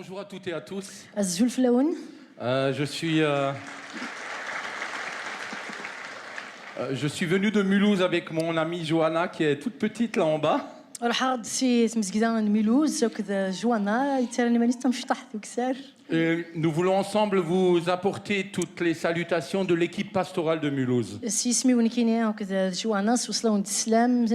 Bonjour à toutes et à tous. Je suis venu de Mulhouse avec mon amie Johanna qui est toute petite là en bas. راح رد سي مزقدان ميلوز وكذا جوانا يتراني مانيش تمشطح وكسار. Nous voulons ensemble vous apporter toutes les salutations de l'équipe pastorale de Mulhouse. سي اسمي ونكيني وكذا جوانا وصلوا السلام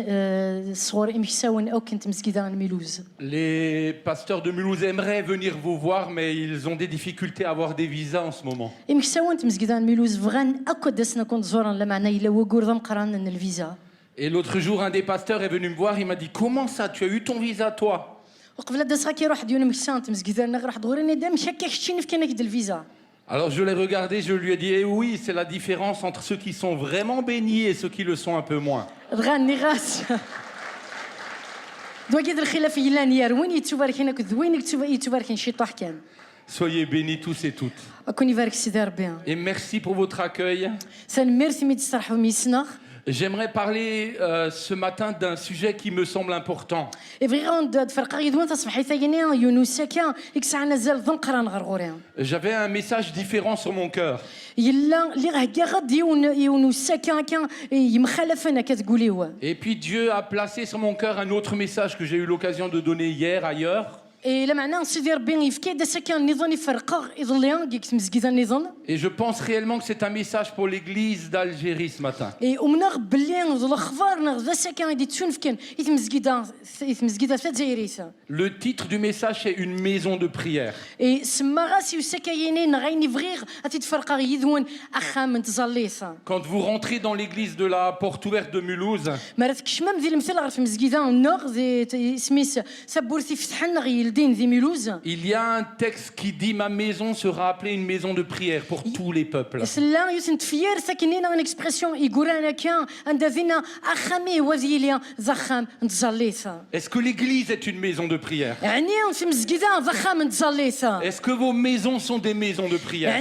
صغور امشساون او كنت مزقدان ميلوز. Les pasteurs de Mulhouse aimeraient venir vous voir, mais ils ont des difficultés à avoir des visas en ce moment. امشساون مزقدان ميلوز فغان اكو دسنا كنت زورا لمعنا الا وقور ضم قران الفيزا. Et l'autre jour, un des pasteurs est venu me voir, il m'a dit « Comment ça, tu as eu ton visa, toi ?» وقبل داس غاكي روح ديون مكسانت مزقدان راح دغوري دام شكك شتيني في كانك الفيزا. Alors je l'ai regardé, je lui ai dit « Eh oui, c'est la différence entre ceux qui sont vraiment bénis et ceux qui le sont un peu moins. » غاني غاس دواكيد الخلاف يلان يروين يتوباركين كذوينك يتوباركين شي طاح كان. Soyez bénis tous et toutes. اكون يبارك سيدي ربي. Et merci pour votre accueil. سان ميرسي مي تسترحوا ميسنا. J'aimerais parler ce matin d'un sujet qui me semble important. J'avais un message différent sur mon cœur. Et puis Dieu a placé sur mon cœur un autre message que j'ai eu l'occasion de donner hier ailleurs. Et je pense réellement que c'est un message pour l'église d'Algérie ce matin. Le titre du message est Une maison de prière. Quand vous rentrez dans l'église de la Porte Ouverte de Mulhouse, il y a un texte qui dit ma maison sera appelée une maison de prière pour tous les peuples. Est-ce que l'église est une maison de prière? Est-ce que vos maisons sont des maisons de prière?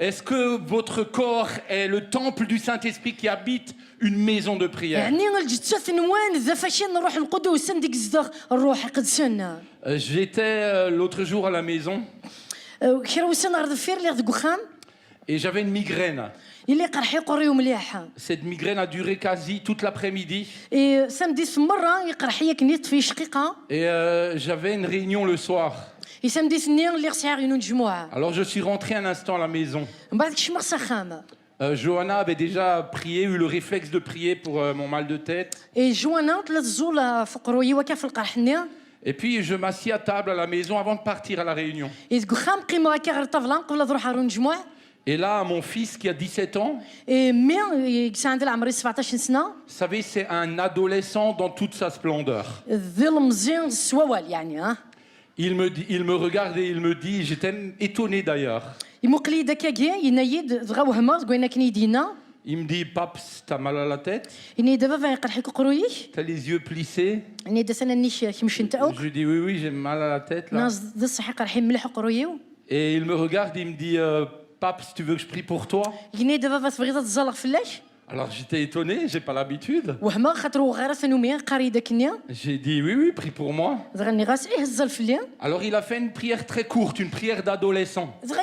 Est-ce que votre corps est le temple du Saint-Esprit qui habite une maison de prière? J'étais l'autre jour à la maison et j'avais une migraine. Cette migraine a duré quasi toute l'après-midi. Et j'avais une réunion le soir. Alors je suis rentré un instant à la maison. Johanna avait déjà prié, eu le réflexe de prier pour mon mal de tête. Et puis je m'assis à table à la maison avant de partir à la réunion. Et là, mon fils qui a 17 ans, vous savez, c'est un adolescent dans toute sa splendeur. Il me regarde et il me dit, j'étais étonné d'ailleurs. Il me dit, Paps, t'as mal à la tête? T'as les yeux plissés? Je lui dis, oui, j'ai mal à la tête là. Et il me regarde et il me dit, Paps, tu veux que je prie pour toi? Alors j'étais étonné, j'ai pas l'habitude. J'ai dit oui, prie pour moi. Alors il a fait une prière très courte, une prière d'adolescent. Vous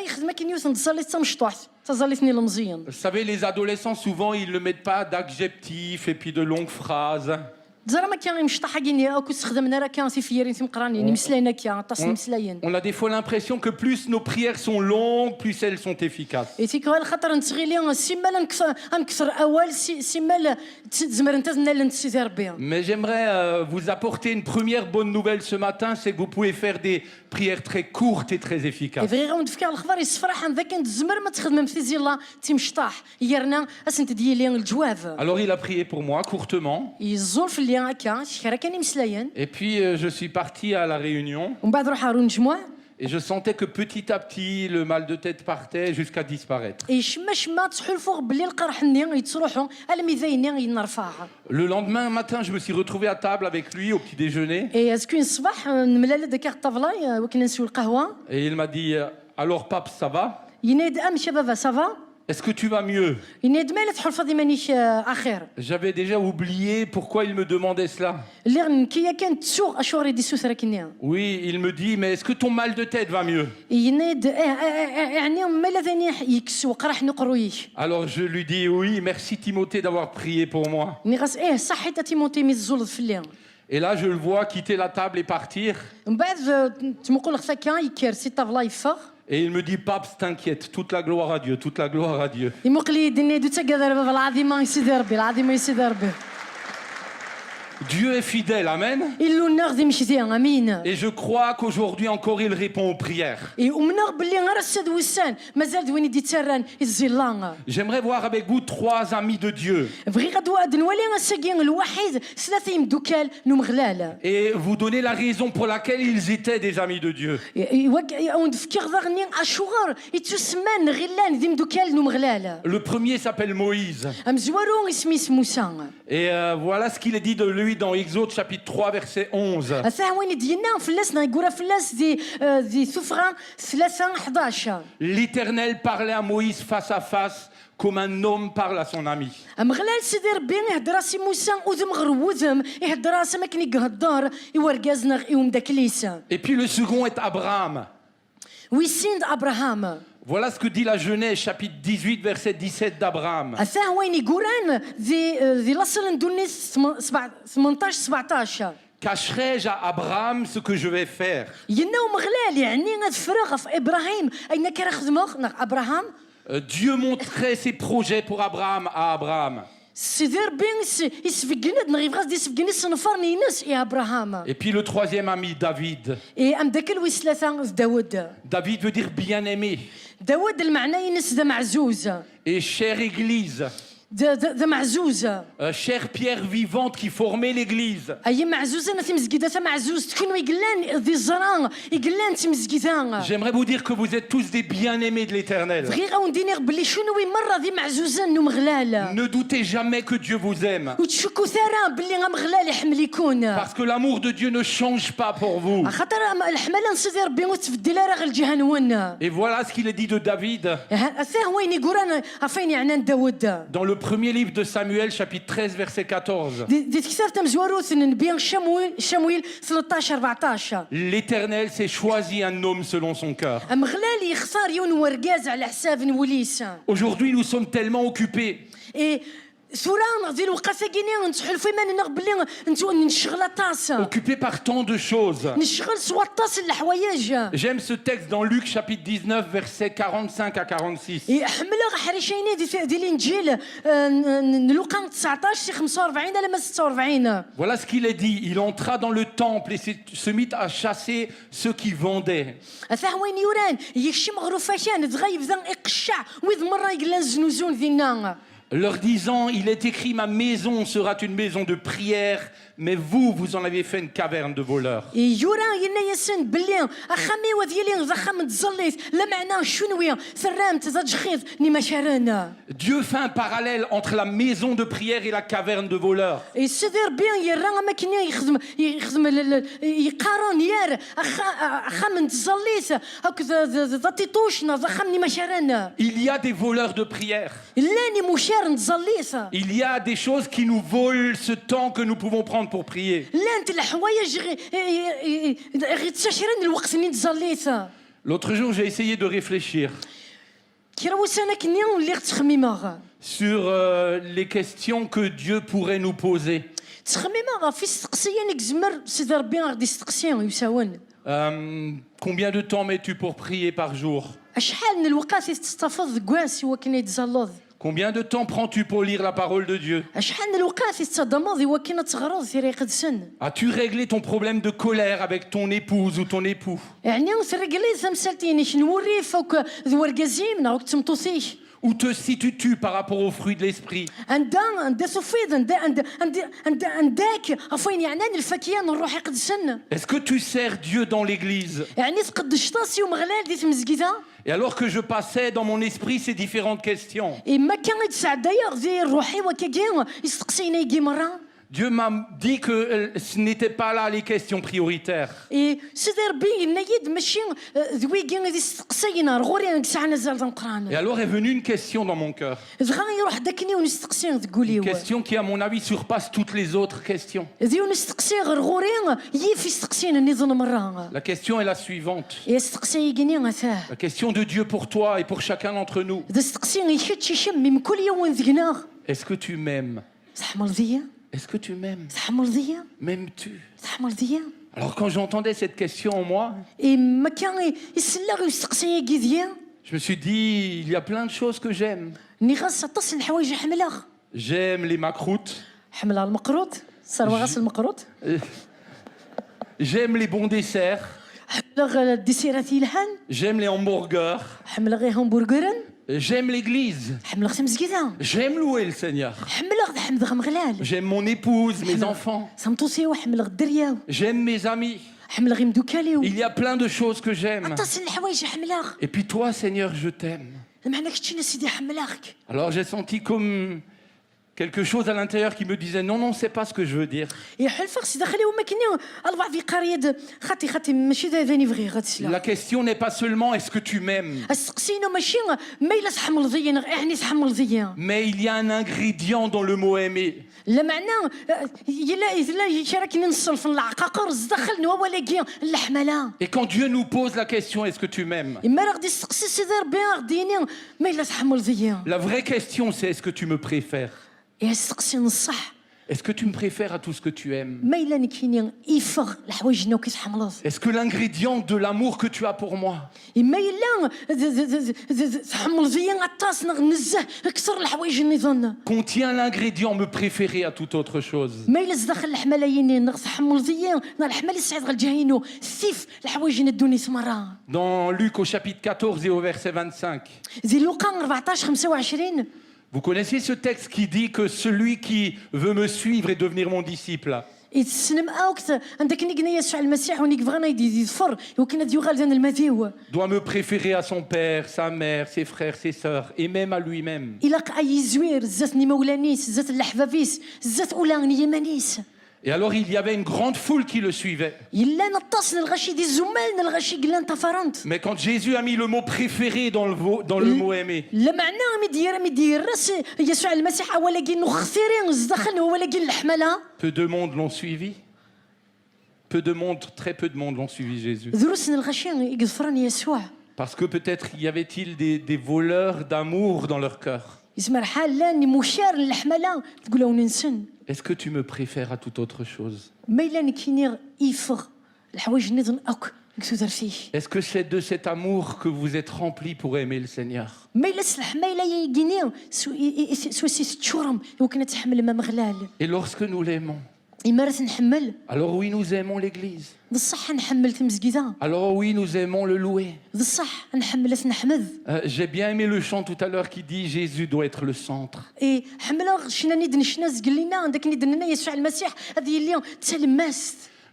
savez, les adolescents, souvent, ils ne mettent pas d'adjectifs et puis de longues phrases. On a des fois l'impression que plus nos prières sont longues, plus elles sont efficaces. Mais j'aimerais vous apporter une première bonne nouvelle ce matin, c'est que vous pouvez faire des prières très courtes et très efficaces. Alors il a prié pour moi courtement. Et puis je suis parti à la réunion. Et je sentais que petit à petit, le mal de tête partait jusqu'à disparaître. Le lendemain matin, je me suis retrouvé à table avec lui au petit déjeuner. Et il m'a dit, alors pape, ça va? est-ce que tu vas mieux? J'avais déjà oublié pourquoi il me demandait cela. Oui, il me dit, mais est-ce que ton mal de tête va mieux? Alors je lui dis, oui, merci Timothée d'avoir prié pour moi. Et là, je le vois quitter la table et partir. Et il me dit, Pape, t'inquiète, toute la gloire à Dieu, toute la gloire à Dieu. Dieu est fidèle, amen. Et je crois qu'aujourd'hui encore il répond aux prières. J'aimerais voir avec vous 3 amis de Dieu. Et vous donner la raison pour laquelle ils étaient des amis de Dieu. Le premier s'appelle Moïse. Et voilà ce qu'il est dit de lui dans Exode chapitre 3 verset 11. L'Éternel parlait à Moïse face à face comme un homme parle à son ami. Et puis le second est Abraham. Voilà ce que dit la Genèse, chapitre 18, verset 17 d'Abraham. Cacherai-je à Abraham ce que je vais faire? Dieu montrait ses projets pour Abraham à Abraham. Et puis le troisième ami, David. David veut dire bien-aimé. Et chère Église. Chère pierre vivante qui formait l'église. J'aimerais vous dire que vous êtes tous des bien-aimés de l'Éternel. Ne doutez jamais que Dieu vous aime. Parce que l'amour de Dieu ne change pas pour vous. Et voilà ce qu'il est dit de David. Dans le premier livre de Samuel, chapitre 13, verset 14. L'Éternel s'est choisi un homme selon son cœur. Aujourd'hui, nous sommes tellement occupés. Occupé par tant de choses. J'aime ce texte dans Luc chapitre 19 versets 45 à 46. Voilà ce qu'il est dit. Il entra dans le temple et se mit à chasser ceux qui vendaient. Leur disant, il est écrit, ma maison sera une maison de prière, mais vous, vous en avez fait une caverne de voleurs. Dieu fait un parallèle entre la maison de prière et la caverne de voleurs. Il y a des voleurs de prière. Il y a des choses qui nous volent ce temps que nous pouvons prendre pour prier. L'autre jour, j'ai essayé de réfléchir sur les questions que Dieu pourrait nous poser. Combien de temps mets-tu pour prier par jour? Combien de temps prends-tu pour lire la parole de Dieu? As-tu réglé ton problème de colère avec ton épouse ou ton époux? Où te situes-tu par rapport aux fruits de l'esprit? Est-ce que tu sers Dieu dans l'église? Et alors que je passais dans mon esprit ces différentes questions, Dieu m'a dit que ce n'était pas là les questions prioritaires. Et alors est venue une question dans mon cœur. Une question qui, à mon avis, surpasse toutes les autres questions. La question est la suivante. La question de Dieu pour toi et pour chacun d'entre nous. Est-ce que tu m'aimes? Est-ce que tu m'aimes? M'aimes-tu? Alors quand j'entendais cette question en moi, je me suis dit, il y a plein de choses que j'aime. J'aime les macroutes. J'aime les bons desserts. J'aime les hamburgers. J'aime l'église. J'aime louer le Seigneur. J'aime mon épouse, mes enfants. J'aime mes amis. Il y a plein de choses que j'aime. Et puis toi, Seigneur, je t'aime. Alors j'ai senti comme quelque chose à l'intérieur qui me disait non, non, c'est pas ce que je veux dire. La question n'est pas seulement est-ce que tu m'aimes, mais il y a un ingrédient dans le mot aimer. Et quand Dieu nous pose la question est-ce que tu m'aimes, la vraie question c'est est-ce que tu me préfères? Est-ce que tu me préfères à tout ce que tu aimes? Est-ce que l'ingrédient de l'amour que tu as pour moi contient l'ingrédient me préférer à toute autre chose? Dans Luc au chapitre 14 et au verset 25, vous connaissez ce texte qui dit que celui qui veut me suivre et devenir mon disciple doit me préférer à son père, sa mère, ses frères, ses sœurs et même à lui-même. Et alors il y avait une grande foule qui le suivait. Mais quand Jésus a mis le mot préféré dans le mot aimer, peu de monde l'ont suivi. Très peu de monde l'ont suivi Jésus. Parce que peut-être y avait-il des voleurs d'amour dans leur cœur. Est-ce que tu me préfères à toute autre chose? Est-ce que c'est de cet amour que vous êtes remplis pour aimer le Seigneur? Et lorsque nous l'aimons, alors oui, nous aimons l'Église. Alors oui, nous aimons le louer. J'ai bien aimé le chant tout à l'heure qui dit Jésus doit être le centre.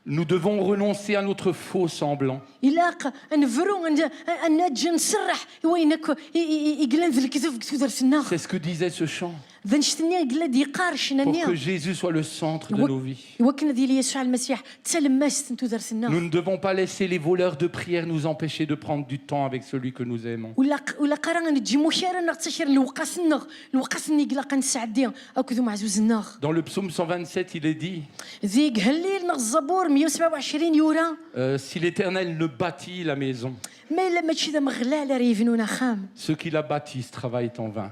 Nous devons renoncer à notre faux semblant. C'est ce que disait ce chant. Pour que Jésus soit le centre de nos vies. Nous ne devons pas laisser les voleurs de prière nous empêcher de prendre du temps avec celui que nous aimons. Dans le psaume 127, il est dit si l'Éternel ne bâtit la maison, ceux qui la bâtissent travaillent en vain.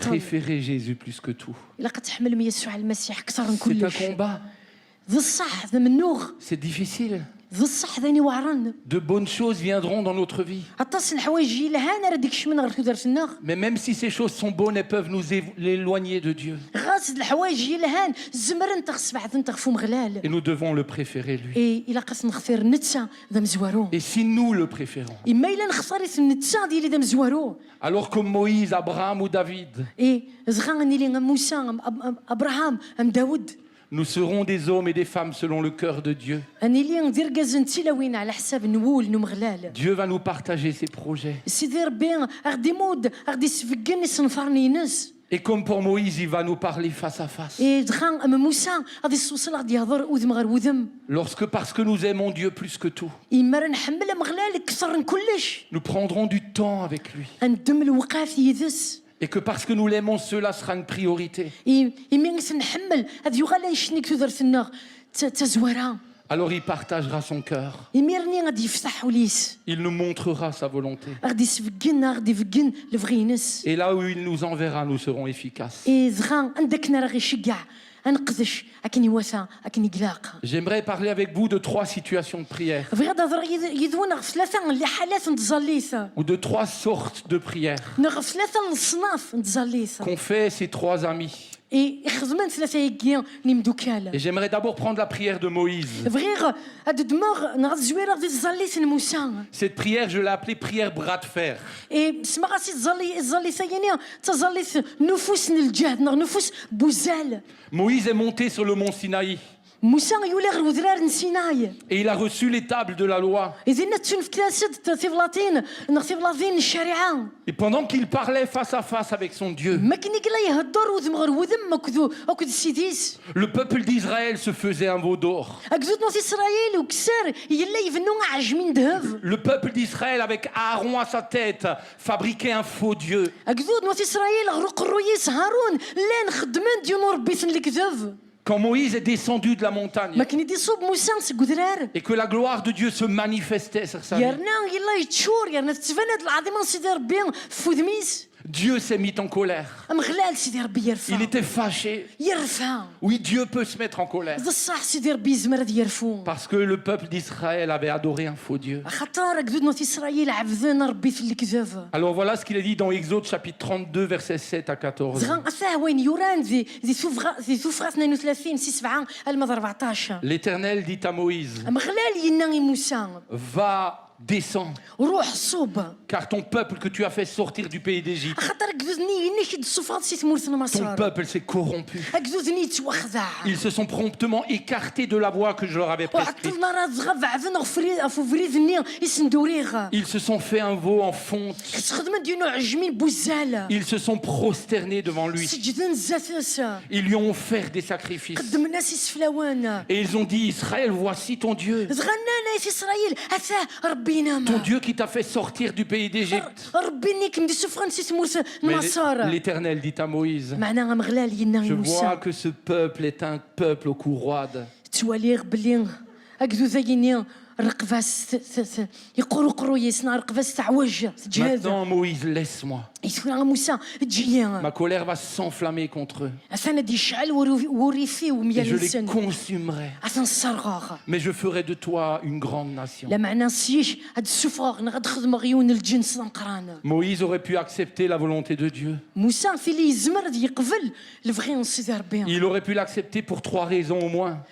Préférez Jésus plus que tout. C'est un combat. C'est difficile. De bonnes choses viendront dans notre vie. Mais même si ces choses sont bonnes, elles peuvent nous éloigner de Dieu. Et nous devons le préférer lui. Et si nous le préférons, alors comme Moïse, Abraham ou David, nous serons des hommes et des femmes selon le cœur de Dieu. Dieu va nous partager ses projets. Et comme pour Moïse, il va nous parler face à face. Parce que nous aimons Dieu plus que tout, nous prendrons du temps avec lui. Et que parce que nous l'aimons, cela sera une priorité. Alors il partagera son cœur. Il nous montrera sa volonté. Et là où il nous enverra, nous serons efficaces. J'aimerais parler avec vous de 3 situations de prière. Ou de 3 sortes de prières qu'ont fait ces 3 amis. Et j'aimerais d'abord prendre la prière de Moïse. Cette prière, je l'ai appelée prière bras de fer. Moïse est monté sur le mont Sinaï. Et il a reçu les tables de la loi. Et pendant qu'il parlait face à face avec son Dieu, le peuple d'Israël se faisait un veau d'or. Le peuple d'Israël, avec Aaron à sa tête, fabriquait un faux Dieu. Quand Moïse est descendu de la montagne et que la gloire de Dieu se manifestait sur sa vie, Dieu s'est mis en colère. Il était fâché. Oui, Dieu peut se mettre en colère. Parce que le peuple d'Israël avait adoré un faux Dieu. Alors voilà ce qu'il est dit dans Exode chapitre 32, versets 7 à 14. L'Éternel dit à Moïse, va, descends, car ton peuple que tu as fait sortir du pays d'Égypte, ton peuple s'est corrompu. Ils se sont promptement écartés de la voie que je leur avais prescrite. Ils se sont fait un veau en fonte. Ils se sont prosternés devant lui. Ils lui ont offert des sacrifices. Et ils ont dit, Israël, voici ton Dieu. Ton Dieu qui t'a fait sortir du pays d'Égypte. Mais l'Éternel dit à Moïse, je vois que ce peuple est un peuple au cou roide. Maintenant, Moïse, laisse-moi. Ma colère va s'enflammer contre eux. Et je les consumerai. Mais je ferai de toi une grande nation. Moïse aurait pu accepter la volonté de Dieu. Il aurait pu l'accepter pour 3 raisons au moins.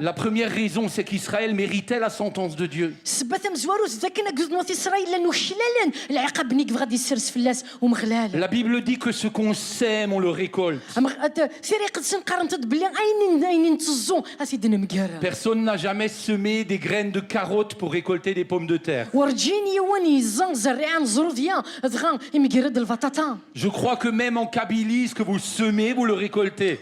La première raison, c'est qu'Israël méritait la sentence de Dieu. La Bible dit que ce qu'on sème, on le récolte. Personne n'a jamais semé des graines de carottes pour récolter des pommes de terre. Je crois que même en Kabylie, ce que vous semez, vous le récoltez.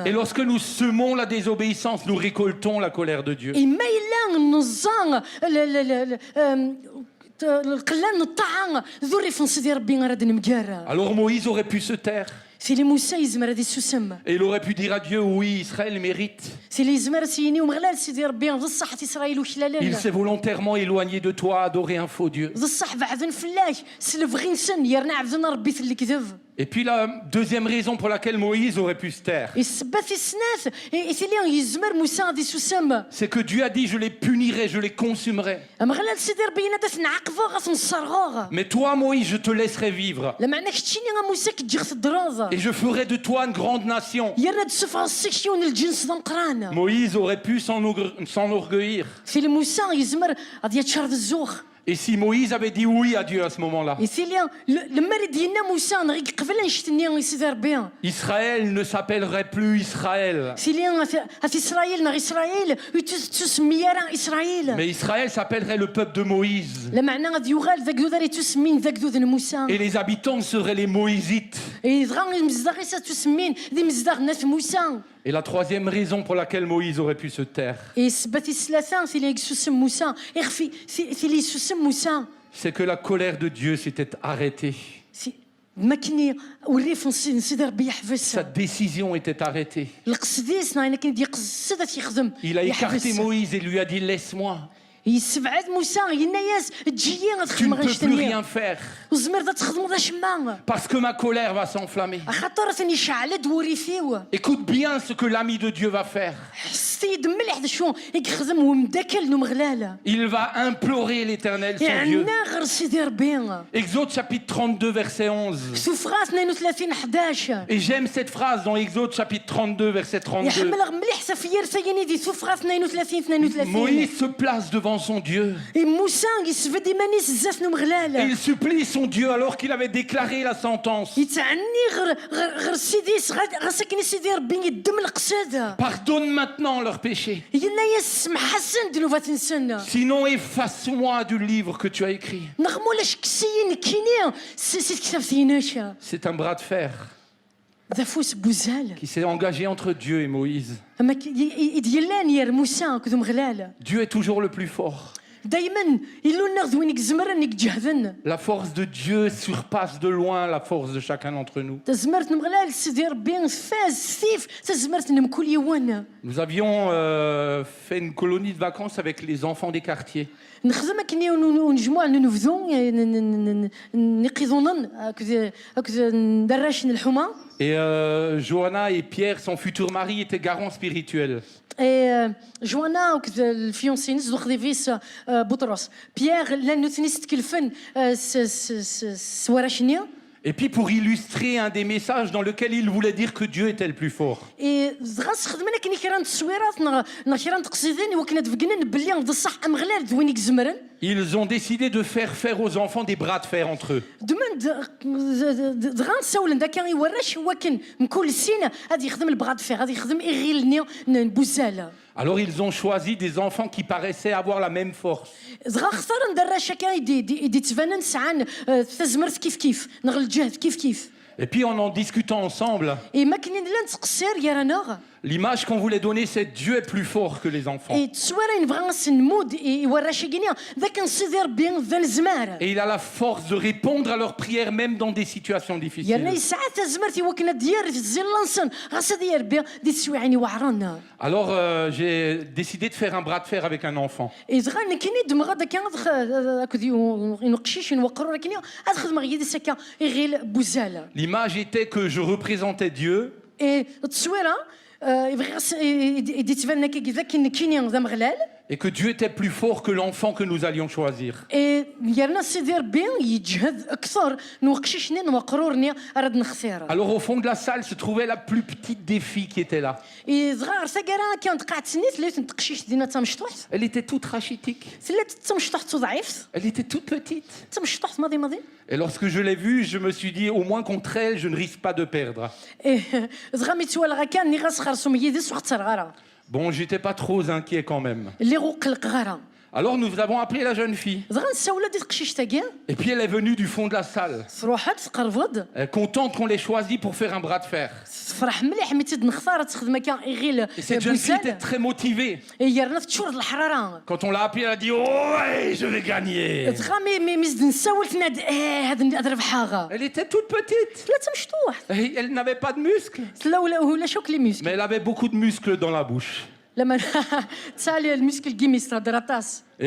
Et lorsque nous semons la désobéissance, nous récoltons la colère de Dieu. Alors Moïse aurait pu se taire. Et il aurait pu dire à Dieu, oui, Israël mérite. Il s'est volontairement éloigné de toi, adoré un faux Dieu. Et puis la deuxième raison pour laquelle Moïse aurait pu se taire, c'est que Dieu a dit, je les punirai, je les consumerai. Mais toi, Moïse, je te laisserai vivre. Et je ferai de toi une grande nation. Moïse aurait pu s'enorgueillir. Et si Moïse avait dit oui à Dieu à ce moment-là, Israël ne s'appellerait plus Israël. Mais Israël s'appellerait le peuple de Moïse. Et les habitants seraient les Moïsites. Et la troisième raison pour laquelle Moïse aurait pu se taire, c'est que la colère de Dieu s'était arrêtée. Sa décision était arrêtée. Il a écarté Moïse et lui a dit « Laisse-moi. Tu ne peux plus rien faire. Parce que ma colère va s'enflammer. » Écoute bien ce que l'ami de Dieu va faire. Il va implorer l'Éternel, son Dieu. Exode chapitre 32, verset 11. Et j'aime cette phrase dans Exode chapitre 32, verset 32. Moïse se place devant son Dieu. Et il supplie son Dieu alors qu'il avait déclaré la sentence. Pardonne maintenant leurs péchés. Sinon efface-moi du livre que tu as écrit. C'est un bras de fer qui s'est engagé entre Dieu et Moïse. Dieu est toujours le plus fort. La force de Dieu surpasse de loin la force de chacun d'entre nous. Nous avions fait une colonie de vacances avec les enfants des quartiers. Et Johanna et Pierre, son futur mari, étaient garants spirituels. جوانا الفيونسي نزدو خديفيس بطرس بيير لانو تنست كلفن سوارشنيا. Et puis pour illustrer un des messages dans lequel il voulait dire que Dieu était le plus fort. Ils ont décidé de faire aux enfants des bras de fer entre eux. Alors ils ont choisi des enfants qui paraissaient avoir la même force. Et puis en discutant ensemble, l'image qu'on voulait donner, c'est Dieu est plus fort que les enfants. Et il a la force de répondre à leurs prières même dans des situations difficiles. Alors j'ai décidé de faire un bras de fer avec un enfant. L'image était que je représentais Dieu. Et que Dieu était plus fort que l'enfant que nous allions choisir. Alors au fond de la salle se trouvait la plus petite des filles qui était là. Elle était toute rachitique. Elle était toute petite. Et lorsque je l'ai vue, je me suis dit, au moins contre elle, je ne risque pas de perdre. Bon, j'étais pas trop inquiet quand même. Alors nous avons appelé la jeune fille. Et puis elle est venue du fond de la salle. Elle est contente qu'on l'ait choisie pour faire un bras de fer. Et cette jeune fille était très motivée. Quand on l'a appelée, elle a dit « Oh, ouais, je vais gagner !» Elle était toute petite. Et elle n'avait pas de muscles. Mais elle avait beaucoup de muscles dans la bouche. Et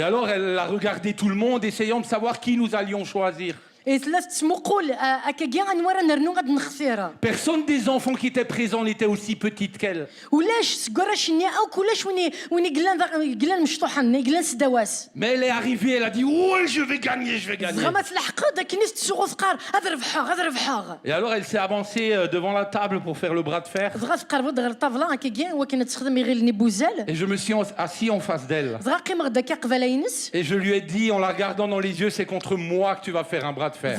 alors elle a regardé tout le monde, essayant de savoir qui nous allions choisir. Personne des enfants qui étaient présents n'était aussi petite qu'elle. Mais elle est arrivée, elle a dit ouais, je vais gagner, je vais gagner. Et alors elle s'est avancée devant la table pour faire le bras de fer. Et je me suis assis en face d'elle. Et je lui ai dit en la regardant dans les yeux, c'est contre moi que tu vas faire un bras de fer.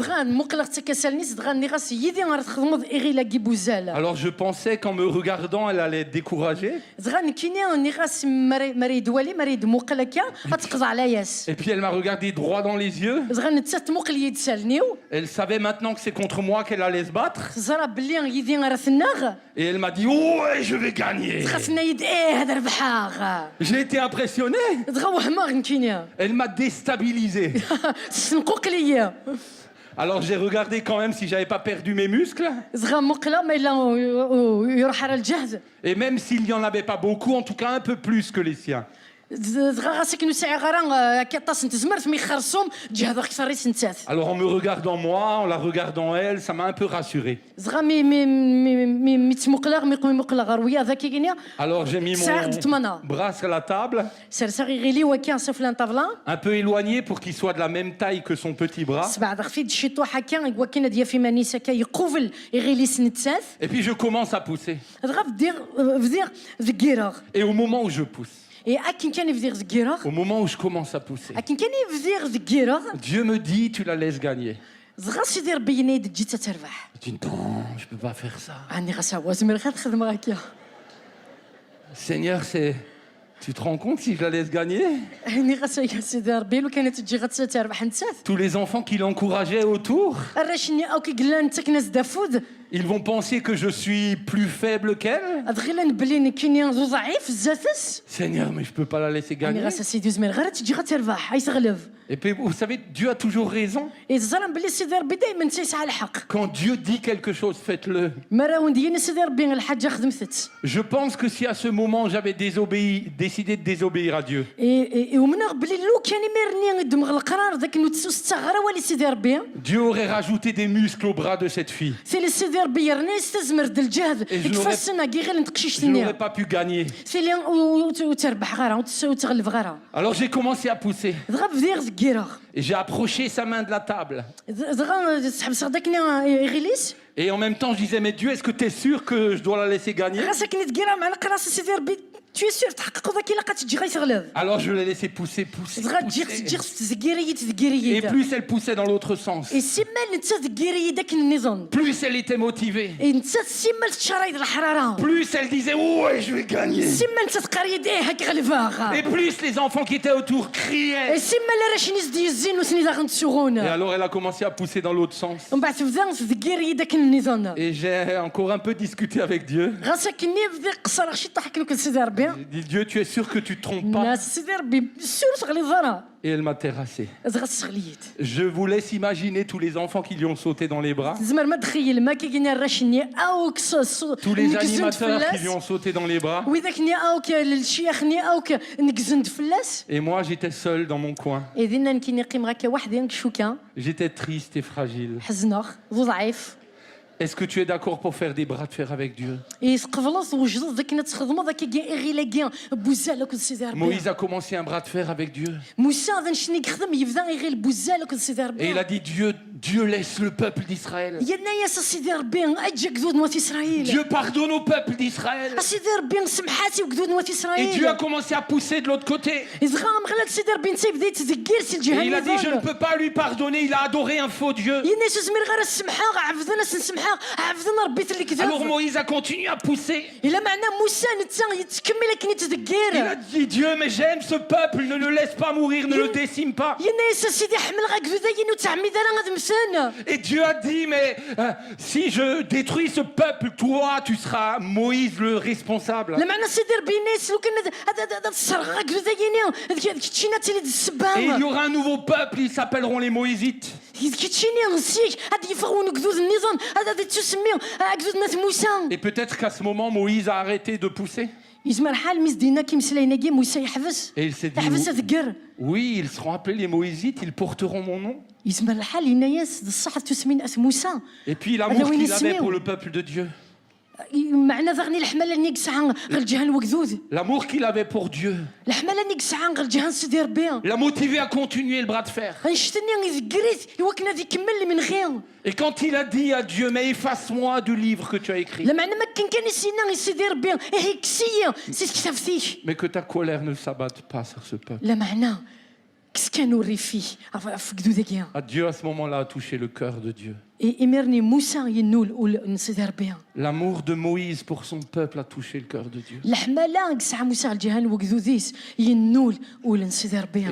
Alors je pensais qu'en me regardant, elle allait être découragée. Et puis elle m'a regardé droit dans les yeux. Elle savait maintenant que c'est contre moi qu'elle allait se battre. Et elle m'a dit ouais, je vais gagner. J'ai été impressionné. Elle m'a déstabilisé. Alors j'ai regardé quand même si j'avais pas perdu mes muscles. Et même s'il n'y en avait pas beaucoup, en tout cas un peu plus que les siens. Alors en me regardant moi, en la regardant elle, ça m'a un peu rassuré. Alors j'ai mis mon bras sur la table, un peu éloigné pour qu'il soit de la même taille que son petit bras. Et puis je commence à pousser. Et au moment où je pousse, au moment où je commence à pousser, Dieu me dit, tu la laisses gagner. Je dis non, je peux pas faire ça. Seigneur, tu te rends compte si je la laisse gagner? Tous les enfants qui l'encourageaient autour, ils vont penser que je suis plus faible qu'elle. Seigneur, mais je peux pas la laisser gagner. Et puis, vous savez, Dieu a toujours raison. Quand Dieu dit quelque chose, faites-le. Je pense que si à ce moment j'avais décidé de désobéir à Dieu, Dieu aurait rajouté des muscles au bras de cette fille. Et je n'aurais pas pu gagner. Alors j'ai commencé à pousser. Et j'ai approché sa main de la table. Et en même temps, je disais, mais Dieu, est-ce que tu es sûr que je dois la laisser gagner? Tu es sûr Alors je l'ai laissé pousser. Et plus elle poussait dans l'autre sens, plus elle était motivée, plus elle disait ouais, je vais gagner. Et plus les enfants qui étaient autour criaient. Et alors elle a commencé à pousser dans l'autre sens. Et j'ai encore un peu discuté avec Dieu. J'ai dit, Dieu, tu es sûr que tu te trompes pas? Et elle m'a terrassé. Je vous laisse imaginer tous les enfants qui lui ont sauté dans les bras. Tous les animateurs qui lui ont sauté dans les bras. Et moi, j'étais seul dans mon coin. J'étais triste et fragile. Est-ce que tu es d'accord pour faire des bras de fer avec Dieu? Moïse a commencé un bras de fer avec Dieu. Et il a dit, Dieu laisse le peuple d'Israël. Dieu pardonne au peuple d'Israël. Et Dieu a commencé à pousser de l'autre côté. Et il a dit, je ne peux pas lui pardonner, il a adoré un faux Dieu. Alors Moïse a continué à pousser. Il a dit, Dieu, mais j'aime ce peuple, ne le laisse pas mourir, ne le décime pas. Et Dieu a dit, mais si je détruis ce peuple, toi, tu seras Moïse le responsable. Et il y aura un nouveau peuple, ils s'appelleront les Moïsites. Et peut-être qu'à ce moment, Moïse a arrêté de pousser. Et il s'est dit, oui, ils seront appelés les Moïsites, ils porteront mon nom. Et puis l'amour qu'il avait pour le peuple de Dieu. L'amour qu'il avait pour Dieu l'a motivé à continuer le bras de fer. Et quand il a dit à Dieu, mais efface-moi du livre que tu as écrit, mais que ta colère ne s'abatte pas sur ce peuple. Dieu à ce moment-là a touché le cœur de Dieu. L'amour de Moïse pour son peuple a touché le cœur de Dieu.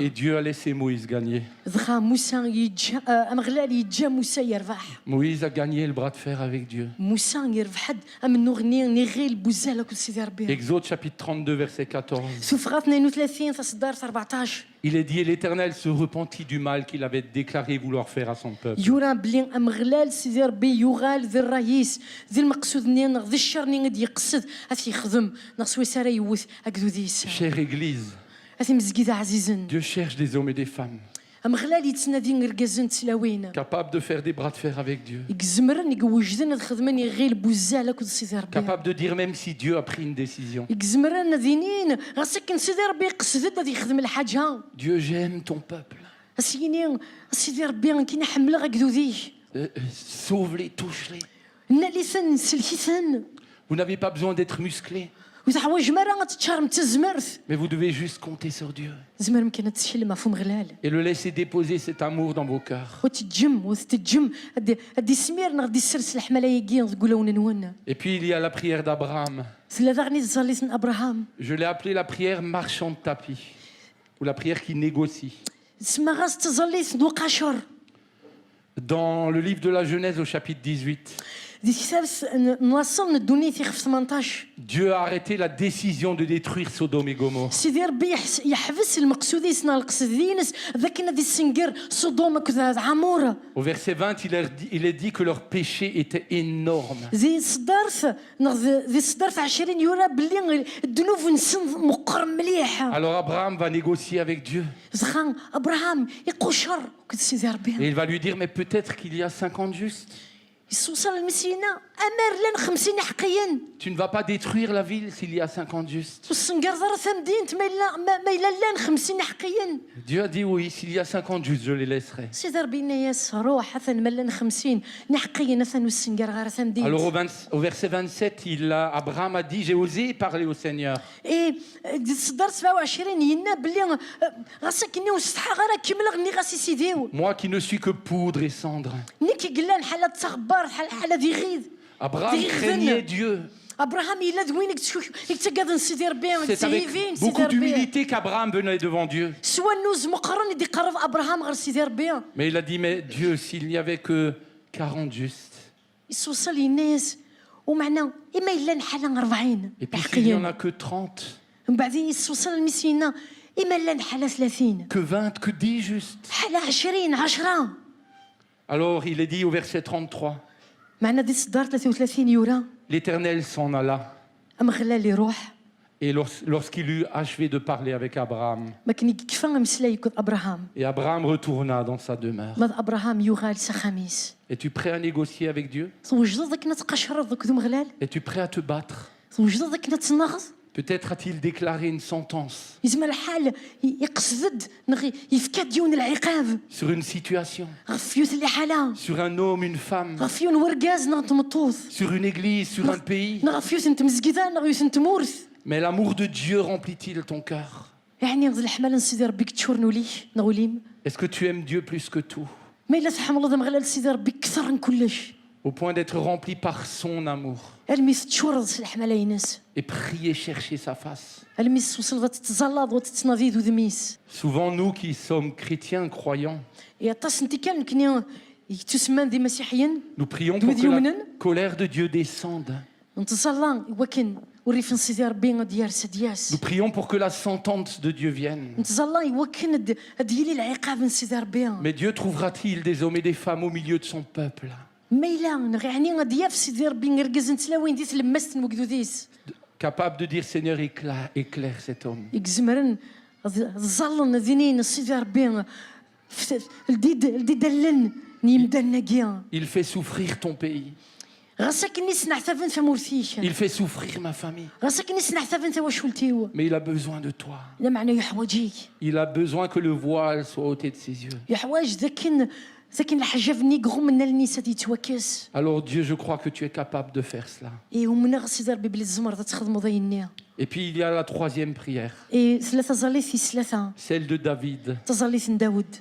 Et Dieu a laissé Moïse gagner. Moïse a gagné le bras de fer avec Dieu. Exode chapitre 32 verset 14. Il est dit, et l'Éternel se repentit du mal qu'il avait déclaré vouloir faire à son peuple. Chère Église, Dieu cherche des hommes et des femmes capables de faire des bras de fer avec Dieu. Capables de dire même si Dieu a pris une décision. Dieu, j'aime ton peuple. Sauve-les, touche-les. Vous n'avez pas besoin d'être musclé. Mais vous devez juste compter sur Dieu et le laisser déposer cet amour dans vos cœurs. Et puis il y a la prière d'Abraham. Je l'ai appelée la prière marchand de tapis, ou la prière qui négocie. Dans le livre de la Genèse au chapitre 18, Dieu a arrêté la décision de détruire Sodome et Gomorrhe. Au verset 20, il est dit que leur péché était énorme. Alors Abraham va négocier avec Dieu. Et il va lui dire, mais peut-être qu'il y a 50 justes. Tu ne vas pas détruire la ville s'il y a 50 justes. Dieu a dit oui, s'il y a 50 justes, je les laisserai. Alors au verset 27, Abraham a dit, j'ai osé parler au Seigneur. Moi qui ne suis que poudre et cendre. Abraham craignait Dieu. C'est avec beaucoup d'humilité qu'Abraham venait devant Dieu. Mais il a dit, mais Dieu, s'il n'y avait que 40 justes. Et puis s'il n'y en a que 30. Que 20, que 10 justes. Alors il est dit au verset 33, l'Éternel s'en alla. Et lorsqu'il eut achevé de parler avec Abraham, et Abraham retourna dans sa demeure. Es-tu prêt à négocier avec Dieu? Es-tu prêt à te battre? Peut-être a-t-il déclaré une sentence sur une situation, sur un homme, une femme, sur une église, sur un pays. Mais l'amour de Dieu remplit-il ton cœur? Est-ce que tu aimes Dieu plus que tout, au point d'être rempli par son amour et prier, chercher sa face? Souvent, nous qui sommes chrétiens, croyants, nous prions pour que la colère de Dieu descende. Nous prions pour que la sentence de Dieu vienne. Mais Dieu trouvera-t-il des hommes et des femmes au milieu de son Capable de dire Seigneur, éclaire cet homme. يكزمرن ظلن ذنين سيدي ربي الدلن نيمدن نجيا. Il fait souffrir ton pays. Il fait souffrir ma famille. Mais il a besoin de toi. Il a besoin que le voile soit ôté de ses yeux. Alors Dieu, je crois que tu es capable de faire cela. Et puis il y a la troisième prière, celle de David.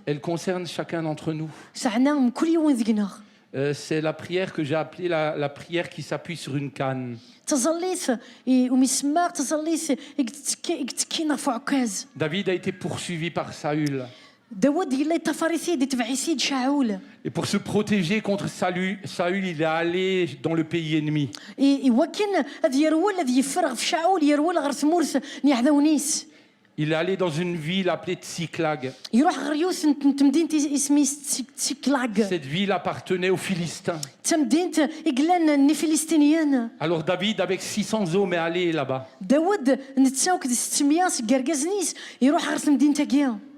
Elle concerne chacun d'entre nous. C'est la prière que j'ai appelée la prière qui s'appuie sur une canne. David a été poursuivi par Saül. Et pour se protéger contre Saül, il est allé dans le pays ennemi. Il est allé dans une ville appelée Tsiklag. Cette ville appartenait aux Philistins. Alors David, avec 600 hommes, est allé là-bas.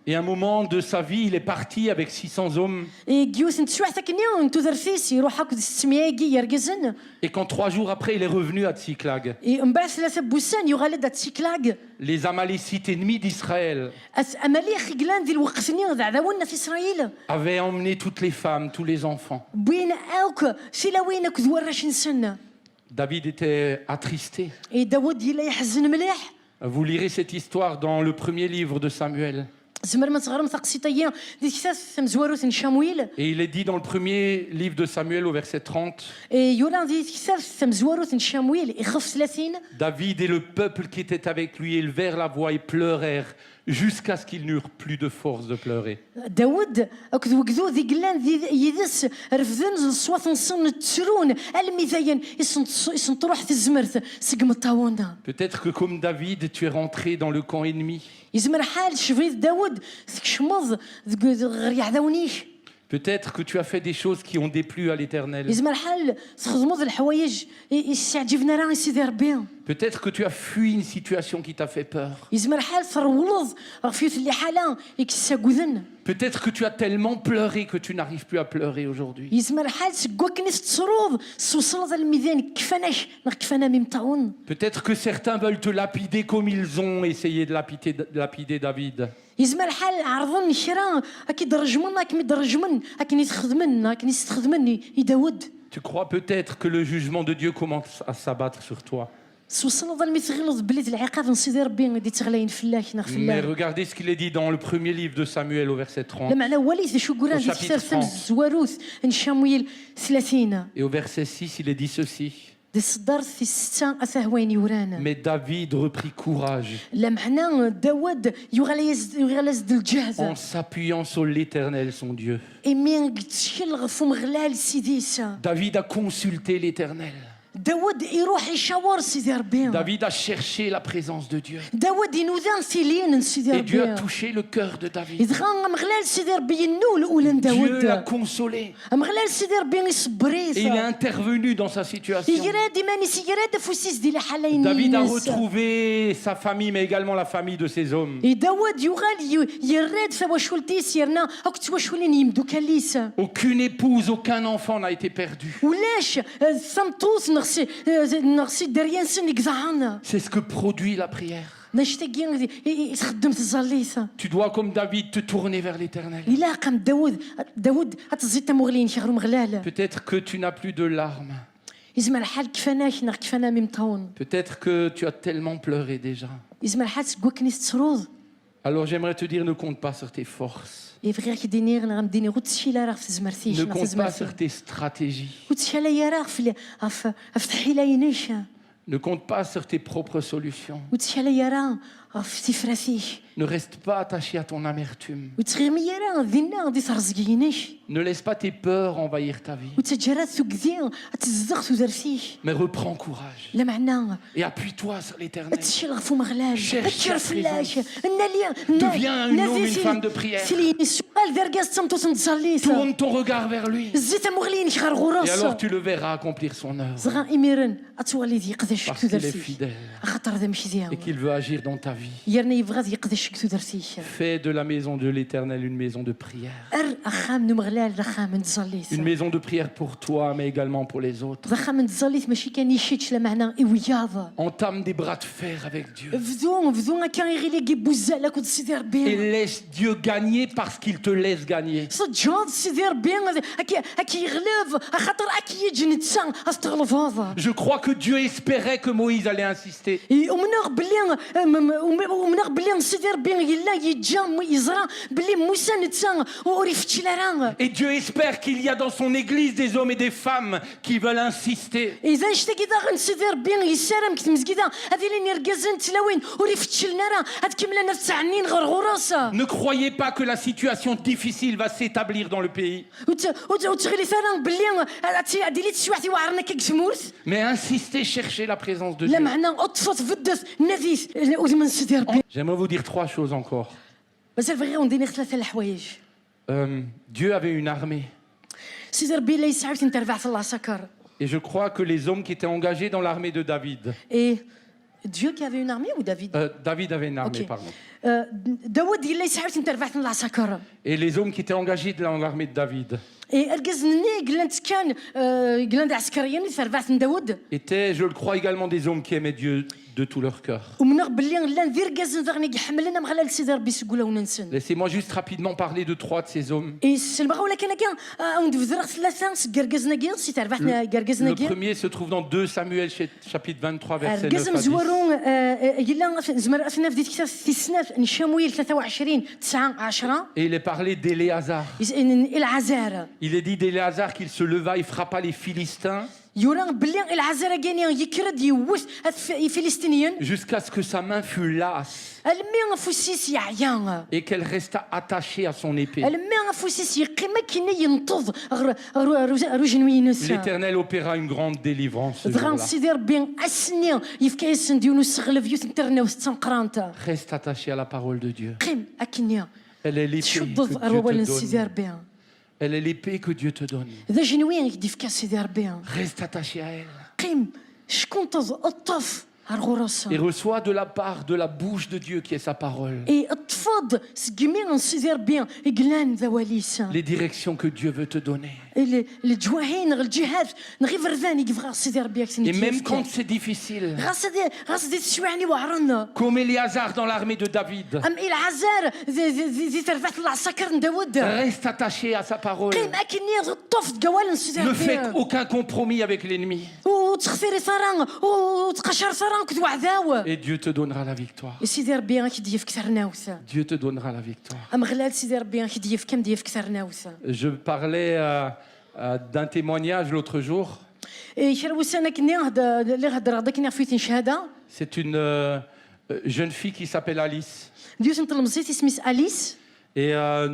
Et à un moment de sa vie, il est parti avec 600 hommes. Et quand 3 jours après, il est revenu à Tsiklag. Les Amalécites ennemis d'Israël avaient emmené toutes les femmes, tous les enfants. David était attristé. Vous lirez cette histoire dans le premier livre de Samuel. Et il est dit dans le premier livre de Samuel au verset 30, David et le peuple qui était avec lui élevèrent la voix et pleurèrent jusqu'à ce qu'ils n'eurent plus de force de pleurer. Peut-être que comme David, tu es rentré dans le camp ennemi. Peut-être que tu as fait des choses qui ont déplu à l'Éternel. Peut-être que tu as fui une situation qui t'a fait peur. Peut-être que tu as tellement pleuré que tu n'arrives plus à pleurer aujourd'hui. Peut-être que certains veulent te lapider comme ils ont essayé de lapider David. Tu crois peut-être que le jugement de Dieu commence à s'abattre sur toi. Mais regardez ce qu'il est dit dans le premier livre de Samuel au verset 30. Au chapitre 30. Et au verset 6, il est dit ceci. Mais David reprit courage en s'appuyant sur l'Éternel, son Dieu. David a consulté l'Éternel. David a cherché la présence de Dieu. Et Dieu a touché le cœur de David. Dieu l'a consolé. Et il est intervenu dans sa situation. David a retrouvé sa famille, mais également la famille de ses hommes. Aucune épouse, aucun enfant n'a été perdu. C'est ce que produit la prière. Tu dois, comme David, te tourner vers l'Éternel. Peut-être que tu n'as plus de larmes. Peut-être que tu as tellement pleuré déjà. Alors j'aimerais te dire, ne compte pas sur tes forces. Ne compte pas sur tes stratégies. Ne compte pas sur tes propres solutions. Ne reste pas attaché à ton amertume. وتغير ميرا ذينا دي ترزقينيش Ne laisse pas tes peurs envahir ta vie. وتجرات ثقذي تزغ ثزرسيش Mais reprends courage. لا معنى Et appuie-toi sur l'Éternel. تشلغ فو مغلال Cherche sa فلاش présence. ناليا Deviens un homme, une femme de prière. سيليني السؤال دركاس تمتوس نتصلي Tourne ton regard vers lui. زيت مغليني خار Et غراس alors tu le verras accomplir son œuvre. زغا إميرن أتوالي ذي يقدش Parce qu'il est كثرسيش fidèle خاطر ذا ماشي et زيان qu'il veut agir dans ta vie. يرنا يبغى ذي يقدش كثرسيش Fais de la maison de l'Éternel une maison de prière. أخام نمغلال رخام نتصلي Une maison de prière pour toi, mais également pour les autres. رخام نتصلي ماشي كان يشيتش لا معنى إوياض Entame des bras de fer avec Dieu. فدو كان يغيلي بوزا لك سيدي Et ربي laisse Dieu gagner parce qu'il te laisse gagner. صدجات سيدي ربي أكي يغلب خاطر أكي يجي نتسان أستغلب هذا Je crois que Dieu espérait que Moïse allait insister. ومنغ بلي سيدي ربي يلا يجام يزرع بلي موسى نتسان وريفتش لرا Et Dieu espère qu'il y a dans son église des hommes et des femmes qui veulent insister. إذا اشتا كذا غن سيدي ربي يسارم كنت مسكيدا هذه اللي نرقزن تلاوين وريفتش لنا راه هاد كملنا نفس عنين غرغوراسا Ne croyez pas que la situation difficile va s'établir dans le pays. وتغلي ثاني بلي هادي اللي تشوحتي وعرنا كجمورث Mais insistez, cherchez la présence de لا Dieu. معنى اطفت فدث نذيس ومن سيدي ربي J'aimerais vous dire 3 choses encore. بس الفغي غندير 3 الحوايج Dieu avait une armée. سيدي ربي لا يسعف تنترفع في الله سكر Et je crois que les hommes qui étaient engagés dans l'armée de David. Et Dieu qui avait une armée ou David David avait une armée, Okay. pardon. داود لا يسعف تنترفع في الله سكر Et les hommes qui étaient engagés dans l'armée de David ارجزني قلنت كان قلنت عسكريين ترفعت داود étaient, je le crois, également des hommes qui aimaient Dieu de tout leur cœur. ومن بلي لا ندير قزن ذغني حملنا مغلال سيدي ربي سقولا وننسن Laissez-moi juste rapidement parler de 3 de ces hommes. اي السلمغه ولكن كان ندفزر 3 سكرقزنا كيا سي ترفعنا قرقزنا Le كيا premier se trouve dans 2 Samuel chapitre 23 verset 9 قزم à 10. زورون يلا زمر افنا في ديك في سنه نشامويل 23 9 10 Et il est parlé d'Éléazar. العزار Il est dit d'Éléazar qu'il se leva, il frappa les Philistins يوران بلي العزار كان يكرد يوث الفلسطينيين jusqu'à ce que sa main fût lasse المي فوسيس يعيان et qu'elle resta attachée à son épée. المي فوسيس يقيم كنا ينتظ روجنوينس L'Éternel opéra une grande délivrance ce دغان jour-là. سيدي ربي اسني يفكايسن ديونو سغلف يوث نترناو ستنقرانتا Reste attaché à la parole de Dieu. قيم اكنيا Elle est l'épée que تشضض Dieu اروال te سيدي donne. ربي Elle est l'épée que Dieu te donne. ذا جنوين يدي فكا سيدي ربي Reste attaché à elle. قيم شكون الطف هالغرس Et reçois de la part de la bouche de Dieu qui est sa parole. اي الطفض سقمي سيدي ربي قلان ذواليس Les directions que Dieu veut te donner. الجواهين الجهات نغي فرذاني كيف سيدي ربي Et même quand c'est difficile, غاسدي تشوعني وعرنا comme Éléazar dans l'armée de David, ام العزار زي ترفعت العسكر داود reste attaché à sa parole. قيم اكني الطفض قوال سيدي Ne fais ربي aucun compromis avec l'ennemi. وتخسري صران وتقشر صران كدو عذاو Et Dieu te donnera la victoire. سيدي ربي غادي يديف كثر ناوثه Dieu te donnera la victoire. ام غلال سيدي ربي غادي يديف كم ديف كثر ناوثه Je parlais d'un témoignage l'autre jour. شروسانا كني اللي هضر هذا كني عفيت شهاده C'est une jeune fille qui s'appelle Alice. ديوس نطلمزيت اسمي اليس Et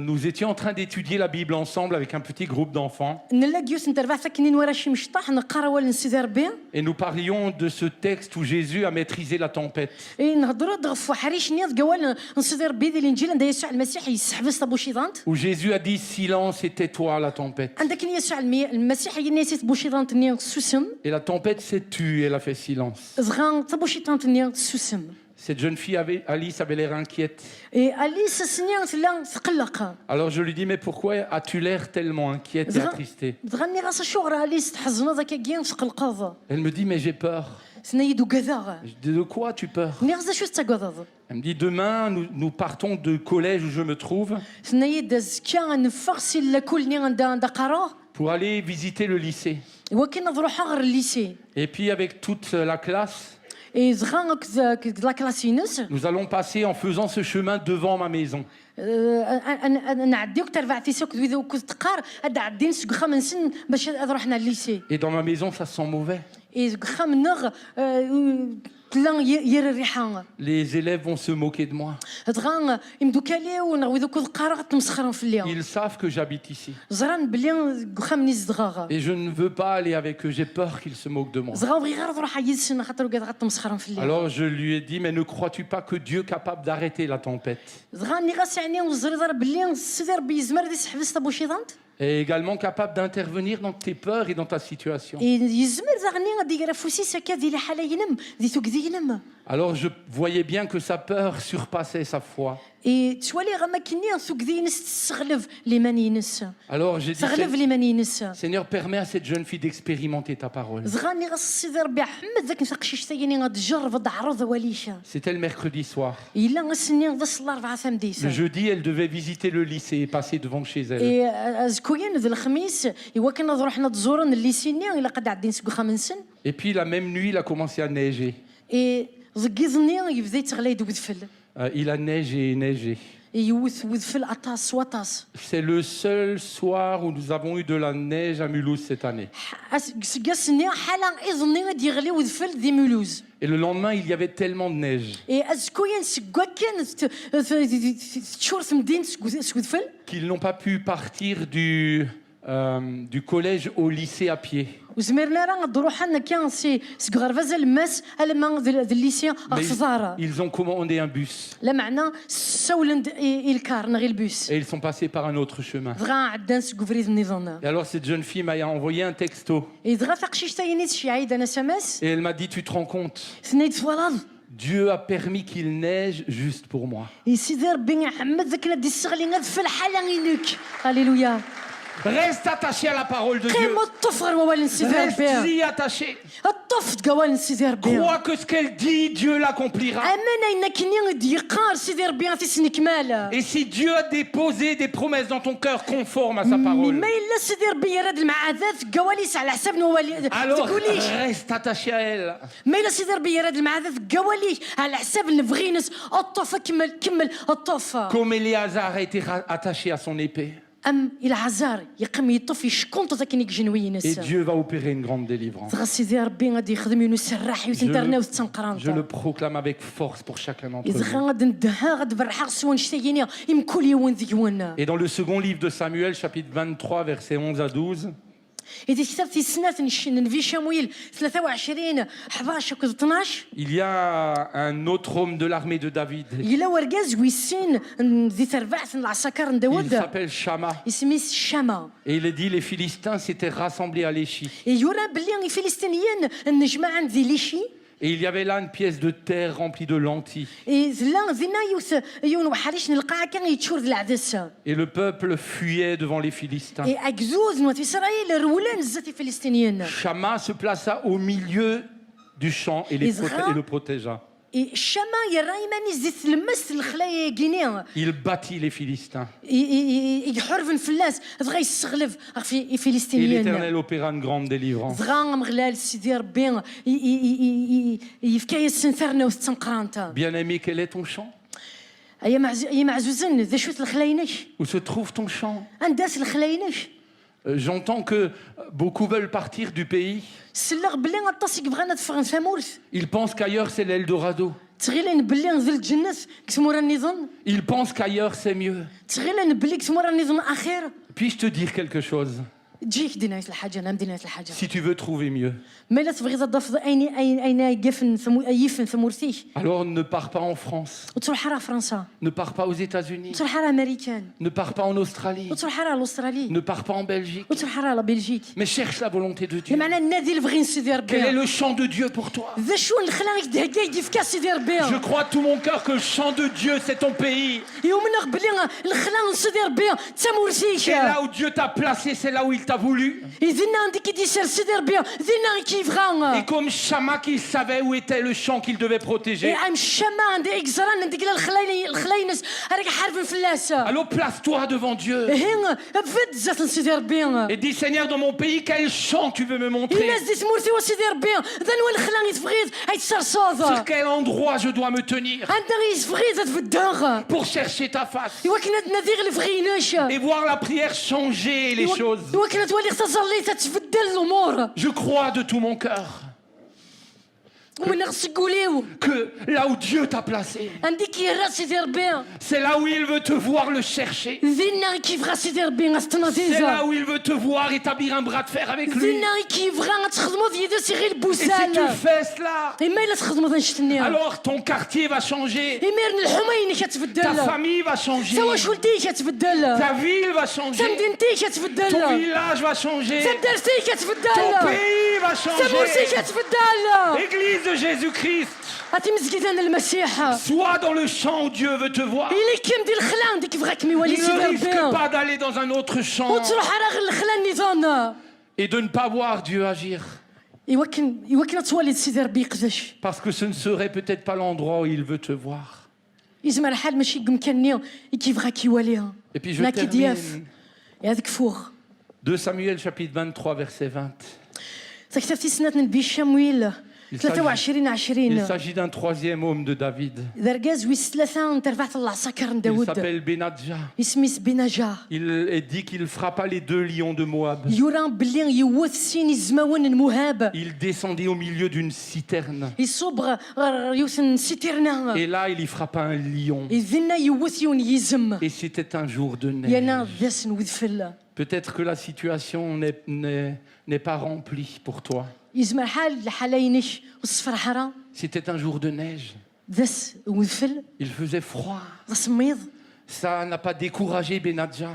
nous étions en train d'étudier la Bible ensemble avec un petit groupe d'enfants. نلا ديوس نترفع فكني نورا شي مشطح نقرا ولا سيدي ربي Et nous parlions de ce texte où Jésus a maîtrisé la tempête. اي نهضروا دغف حريش نيض قوال نسيدي ربي ديال الانجيل عند يسوع المسيح يسحبس بوشيضانت Où Jésus a dit silence et tais-toi la tempête. عندك يسوع المسيح ينسيت بوشيضانت نيض سوسم Et la tempête s'est tue, elle a fait silence. زغان بوشيضانت نيض سوسم Cette jeune fille, Alice, avait l'air inquiète. اي اليس سنيان لا تقلق Alors je lui dis, mais pourquoi as-tu l'air tellement inquiète et attristée? زغني راس الشغل اليس تحزن ذاك كاين تقلق Elle me dit, mais j'ai peur. سنيدو كذا Je dis, de quoi tu peur? نيغزا شو تقضض Elle me dit, demain, nous partons de collège où je me trouve سنيد زكا نفرسي لكل نيغا قرا pour aller visiter le lycée. وكاين نروح غير الليسي Et puis avec toute la classe, اي زغان لا كلاسينس nous allons passer en faisant ce chemin devant ma maison. Et dans ma maison, ça sent mauvais. Les élèves vont se moquer de moi. Ils savent que j'habite ici. Et je ne veux pas aller avec eux, j'ai peur qu'ils se moquent de moi. Alors je lui ai dit, mais ne crois-tu pas que Dieu est capable d'arrêter la tempête? Et également capable d'intervenir dans tes peurs et dans ta situation. Alors je voyais bien que sa peur surpassait sa foi. Alors j'ai dit, Seigneur, permets à cette jeune fille d'expérimenter ta parole. C'était le mercredi soir. Le jeudi, elle devait visiter le lycée et passer devant chez elle. Et puis la même nuit, il a commencé à neiger. Il a neigé et neigé. C'est le seul soir où nous avons eu de la neige à Mulhouse cette année. Et le lendemain, il y avait tellement de neige qu'ils n'ont pas pu partir du collège au lycée à pied. Mais ils ont commandé un bus. Et ils sont passés par un autre chemin. Et alors cette jeune fille m'a envoyé un texto. Et elle m'a dit, tu te rends compte? Dieu a permis qu'il neige juste pour moi. Alléluia. Reste attaché à la parole de Dieu. Reste-y attaché. Crois que ce qu'elle dit, Dieu l'accomplira. Et si Dieu a déposé des promesses dans ton cœur conformes à sa parole, alors reste attaché à elle. Comme Éléazar a été attaché à son épée. Et Dieu va opérer une grande délivrance. Je le proclame avec force pour chacun d'entre nous. Et dans le second livre de Samuel, chapitre 23, versets 11 à 12, il y a un autre homme de l'armée de David. Il s'appelle Shama. Et il est dit, les Philistins s'étaient rassemblés à Léchi. Et il y avait là une pièce de terre remplie de lentilles. Et le peuple fuyait devant les Philistins. Shama se plaça au milieu du champ et le protégea. Il battit les Philistins. Et l'Éternel opéra une grande délivrance. Bien-aimé, quel est ton champ? Où se trouve ton champ? J'entends que beaucoup veulent partir du pays. Ils pensent qu'ailleurs c'est l'Eldorado. Ils pensent qu'ailleurs c'est mieux. Puis-je te dire quelque chose? Si tu veux trouver mieux, alors ne pars pas en France, ne pars pas aux États-Unis, ne pars pas en Australie, ne pars pas en Belgique, mais cherche la volonté de Dieu. Quel est le chant de Dieu pour toi? Je crois de tout mon cœur que le chant de Dieu c'est ton pays. Et là où Dieu t'a placé, c'est là où il t'a voulu. Et comme Shamak, il savait où était le champ qu'il devait protéger. Alors place-toi devant Dieu. Et dis, Seigneur, dans mon pays, quel champ tu veux me montrer? Sur quel endroit je dois me tenir pour chercher ta face et voir la prière changer les choses. Je crois de tout mon cœur que là où Dieu t'a placé, c'est là où il veut te voir le chercher. C'est là où il veut te voir établir un bras de fer avec lui. Et si tu fais cela, alors ton quartier va changer, ta famille va changer, ta ville va changer, ton village va changer, ton pays va changer. Église de Jésus-Christ, sois dans le champ où Dieu veut te voir. Ne risque pas d'aller dans un autre champ et de ne pas voir Dieu agir. Parce que ce ne serait peut-être pas l'endroit où il veut te voir. Et puis je termine. 2 Samuel chapitre 23 verset 20. Il s'agit d'un troisième homme de David. Il s'appelle Benadja. Il dit qu'il frappa les 2 lions de Moab. Il descendit au milieu d'une citerne. Et là, il y frappa un lion. Et c'était un jour de neige. Peut-être que la situation n'est pas remplie pour toi. C'était un jour de neige. Il faisait froid. Ça n'a pas découragé Benadja.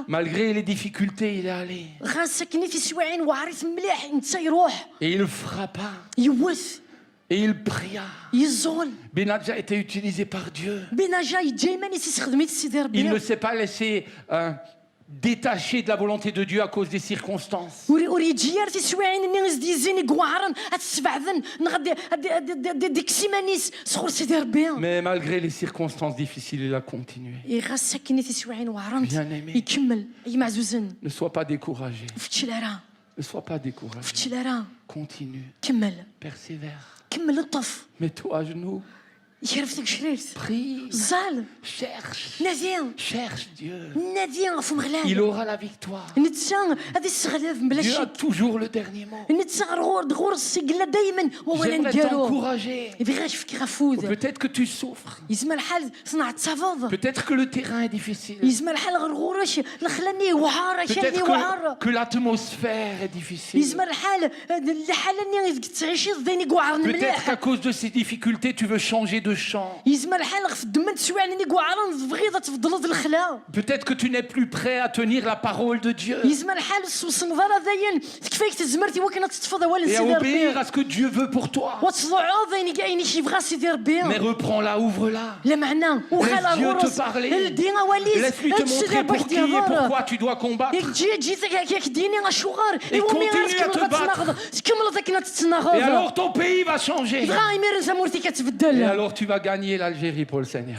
Malgré les difficultés, il est allé. Et il frappa. Et il pria. Benadja était utilisé par Dieu. Il ne s'est pas laissé détaché de la volonté de Dieu à cause des circonstances. Mais malgré les circonstances difficiles, il a continué. Bien-aimé, ne sois pas découragé. Ne sois pas découragé. Continue. Persévère. Mets-toi à genoux. Prie, cherche Dieu. Il aura la victoire. Dieu a toujours le dernier mot. J'aimerais t'encourager. Peut-être que tu souffres. Peut-être que le terrain est difficile. Peut-être que l'atmosphère est difficile. Peut-être qu'à cause de ces difficultés, tu veux changer de champ. Peut-être que tu n'es plus prêt à tenir la parole de Dieu et à obéir à ce que Dieu veut pour toi. Mais reprends-la, ouvre-la. Laisse Dieu te parler. Laisse-lui te montrer pour qui et pourquoi tu dois combattre. Et continue à te battre. Et alors ton pays va changer. Et alors tu vas gagner l'Algérie pour le Seigneur.